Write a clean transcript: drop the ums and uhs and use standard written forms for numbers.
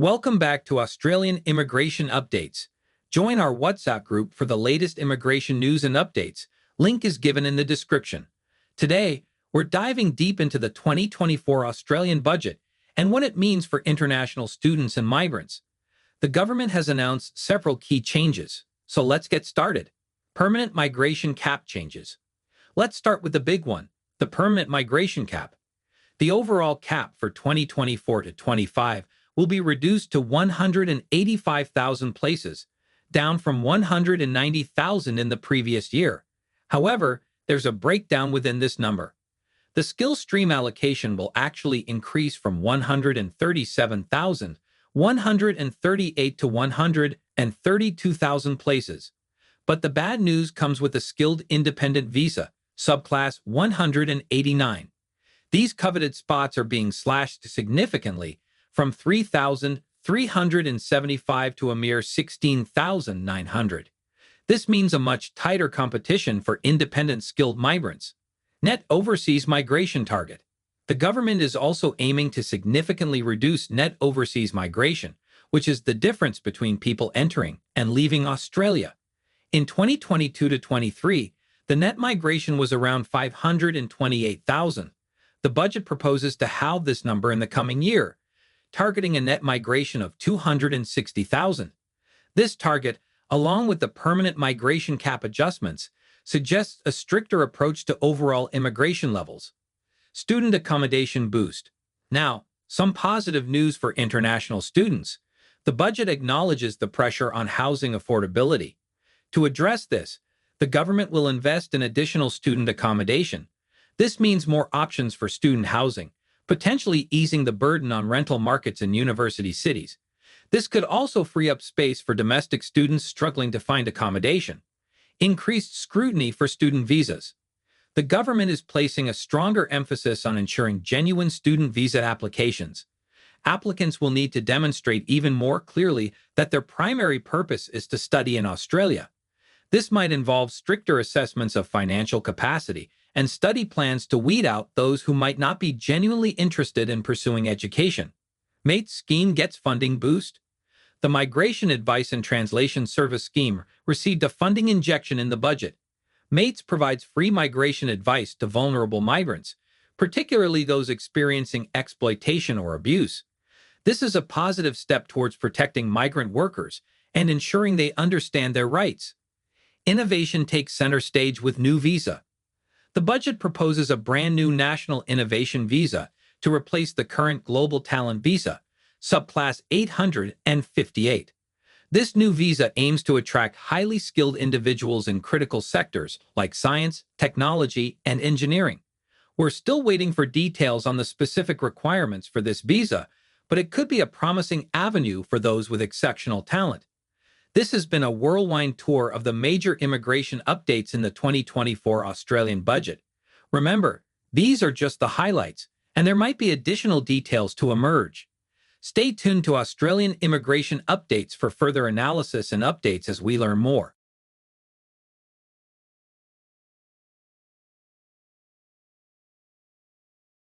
Welcome back to Australian Immigration Updates. Join our WhatsApp group for the latest immigration news and updates. Link is given in the description. Today, we're diving deep into the 2024 Australian budget and what it means for international students and migrants. The government has announced several key changes, so let's get started. Permanent migration cap changes. Let's start with the big one, the permanent migration cap. The overall cap for 2024 to 25 will be reduced to 185,000 places, down from 190,000 in the previous year. However, there's a breakdown within this number. The skill stream allocation will actually increase from 137,138 to 132,000 places. But the bad news comes with a skilled independent visa, subclass 189. These coveted spots are being slashed significantly from 3,375 to a mere 16,900. This means a much tighter competition for independent skilled migrants. Net overseas migration target. The government is also aiming to significantly reduce net overseas migration, which is the difference between people entering and leaving Australia. In 2022 to 23, the net migration was around 528,000. The budget proposes to halve this number in the coming year, targeting a net migration of 260,000. This target, along with the permanent migration cap adjustments, suggests a stricter approach to overall immigration levels. Student accommodation boost. Now, some positive news for international students. The budget acknowledges the pressure on housing affordability. To address this, the government will invest in additional student accommodation. This means more options for student housing, potentially easing the burden on rental markets in university cities. This could also free up space for domestic students struggling to find accommodation. Increased scrutiny for student visas. The government is placing a stronger emphasis on ensuring genuine student visa applications. Applicants will need to demonstrate even more clearly that their primary purpose is to study in Australia. This might involve stricter assessments of financial capacity and study plans to weed out those who might not be genuinely interested in pursuing education. MATES scheme gets funding boost. The Migration Advice and Translation Service scheme received a funding injection in the budget. MATES provides free migration advice to vulnerable migrants, particularly those experiencing exploitation or abuse. This is a positive step towards protecting migrant workers and ensuring they understand their rights. Innovation takes center stage with new visa. The budget proposes a brand new National Innovation Visa to replace the current Global Talent Visa, subclass 858. This new visa aims to attract highly skilled individuals in critical sectors like science, technology, and engineering. We're still waiting for details on the specific requirements for this visa, but it could be a promising avenue for those with exceptional talent. This has been a whirlwind tour of the major immigration updates in the 2024 Australian budget. Remember, these are just the highlights, and there might be additional details to emerge. Stay tuned to Australian immigration updates for further analysis and updates as we learn more.